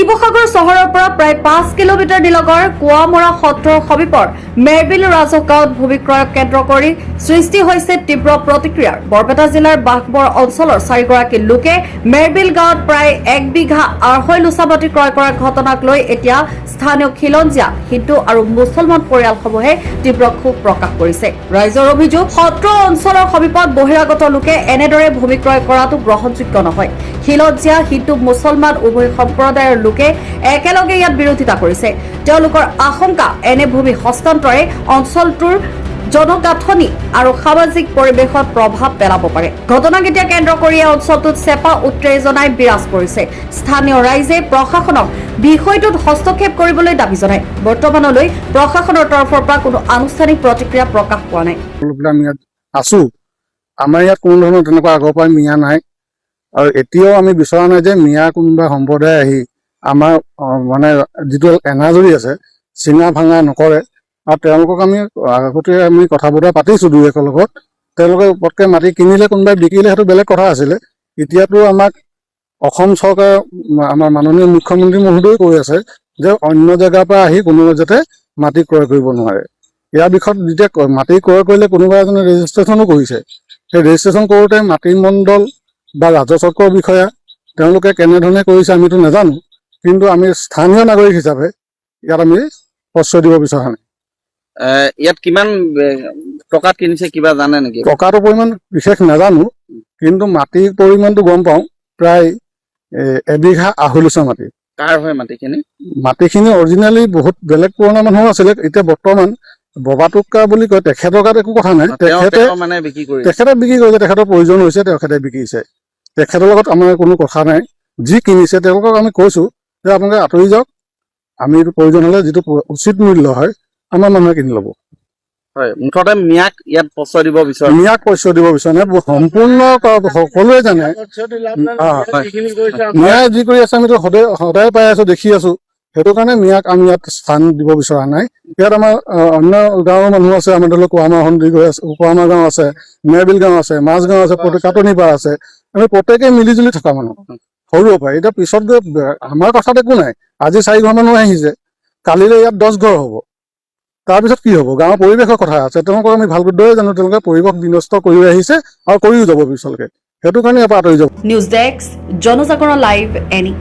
শিৱসাগৰ চহৰৰ পৰা প্ৰায় 5 কিলোমিটাৰ নিলগৰ কুৱামৰা সত্ৰৰ সমীপৰ মেৰবিল ৰাজহ গাঁৱত ভূমি ক্ৰয়ক কেন্দ্ৰ কৰি সৃষ্টি হৈছে তীব্ৰ প্ৰতিক্ৰিয়াৰ। বৰপেটা জিলাৰ বাঘবৰ অঞ্চলৰ 4গৰাকী লোকে মেৰবিল গাঁৱত প্ৰায় 1 বিঘা 2.5 লোচা মাটি ক্ৰয় কৰাৰ ঘটনাক লৈ এতিয়া স্থানীয় খিলঞ্জীয়া হিন্দু আৰু মুছলমান পৰিয়ালসমূহে তীব্ৰ ক্ষোভ প্ৰকাশ কৰিছে। ৰাইজৰ অভিযোগ, সত্ৰ অঞ্চলৰ সমীপত বহিৰাগত লোকে এনেদৰে ভূমি ক্ৰয় কৰাটো গ্ৰহণযোগ্য নহয়। খিলঞ্জীয়া হিন্দু মুছলমান উভয় সম্প্ৰদায়ৰ লোকে একেলগে ইয়াত বিৰোধিতা কৰিছে। তেওঁলোকৰ আশংকা, এনে ভূমি হস্তান্তৰে অঞ্চলটোৰ জনগাঁথনি আৰু সামাজিক পৰিৱেশত প্ৰভাৱ পেলাব পাৰে। ঘটনাক এতিয়া কেন্দ্ৰ কৰি এই অঞ্চলটোত চেপা উত্তেজনাই বিৰাজ কৰিছে। স্থানীয় ৰাইজে প্ৰশাসনক বিষয়টোত হস্তক্ষেপ কৰিবলৈ দাবী জনায়। বৰ্তমানলৈ প্ৰশাসনৰ তৰফৰ পৰা কোনো আনুষ্ঠানিক প্ৰতিক্ৰিয়া প্ৰকাশ পোৱা নাই। আমি ইয়াত আছো, আমাৰ ইয়াত কোনো ধৰণৰ তেনেকুৱা আগৰ পৰাই মিয়া নাই আৰু এতিয়াও আমি বিচৰা নাই যে মিয়া কোনোবা সম্প্ৰদায় আহি আমাৰ মানে যিটো এনাজৰি আছে চিঙা ভাঙা নকৰে। আৰু তেওঁলোকক আমি আগতে কথা বতৰা পাতিছো দুই একৰ লগত। তেওঁলোকে পটকে মাটি কিনিলে কোনোবাই বিকিলে সেইটো বেলেগ কথা আছিলে। এতিয়াতো আমাক অসম চৰকাৰ আমাৰ মাননীয় মুখ্যমন্ত্ৰী মহোদয়ে কৈ আছে যে অন্য জেগাৰ পৰা আহি কোনোবা যাতে মাটি ক্ৰয় কৰিব নোৱাৰে। ইয়াৰ বিষয়ত যেতিয়া মাটি ক্ৰয় কৰিলে কোনোবা এজনে ৰেজিষ্ট্ৰেশ্যনো কৰিছে, সেই ৰেজিষ্ট্ৰেশ্যন কৰোঁতে মাটি মণ্ডল বা ৰাজচক্ৰৰ বিষয়া তেওঁলোকে কেনেধৰণে কৰিছে আমিতো নাজানো, কিন্তু আমি স্থানীয় নাগৰিক হিচাপে ইয়াত আমি প্ৰশ্ৰয় দিব বিচৰা নাই। ইয়াত কিমান টকাত কিনিছে কিবা জানে নেকি? টকাটোৰ পৰিমাণ বিশেষ নাজানো, কিন্তু মাটিৰ পৰিমাণটো গম পাওঁ, প্ৰায় 1 বিঘা 2.5 লোচা মাটি। কাৰ হয় মাটিখিনি? মাটিখিনি অৰিজিনেলি বহুত বেলেগ পুৰণা মানুহ আছিলে। এতিয়া বৰ্তমান ববাটোকা বুলি কয়, তেখেতৰ গাত একো কথা নাই। তেখেতে মানে বিক্ৰী কৰিছে, তেখেতৰ প্ৰয়োজন হৈছে, তেখেতে বিকিছে। তেখেতৰ লগত আমাৰ কোনো কথা নাই। যি কিনিছে তেওঁলোকক আমি কৈছো যে আপোনালোকে আঁতৰি যাওক, আমি প্ৰয়োজন হলে যিটো উচিত মূল্য হয় আমাৰ মানুহে কিনি ল'ব। হয়, মুঠতে মিয়াক ইয়াত প্ৰশ্ৰয় দিব বিচাৰে। মিয়াক প্ৰশ্ৰয় দিব বিচৰা নাই, সম্পূৰ্ণ সকলোৱে জানে মিয়াই যি কৰি আছে আমিতো সদায় পাই আছো, দেখি আছো। সেইটো কাৰণে মিয়াক আমি ইয়াত স্থান দিব বিচৰা নাই। ইয়াত আমাৰ অন্য গাঁৱৰ মানুহ আছে, আমাৰ ধৰি লওক কুৱামাৰ সন্দি গৈ আছে, কুৱামাৰ গাঁও আছে, মেৰবিল গাঁও আছে, মাছ গাঁও আছে, কাটনি পাৰ আছে। আমি প্ৰত্যেকে মিলি জুলি থকা মানুহ সৰুৰ পৰা। এতিয়া পিছত গৈ আমাৰ কথাত একো নাই। আজি 4 ঘৰ মানুহ আহিছে, কালিলৈ ইয়াত 10 ঘৰ হ'ব। তাৰপিছত কি হ'ব? গাঁৱৰ পৰিৱেশৰ কথা আছে। তেওঁলোকক আমি ভালদৰে জানো, তেওঁলোকে পৰিৱেশ বিনষ্ট কৰি আহিছে আৰু কৰিও যাব পিছলৈকে। সেইটো কাৰণে ইয়াৰ পৰা আঁতৰি যাব। News desk, Janajagaran live, any.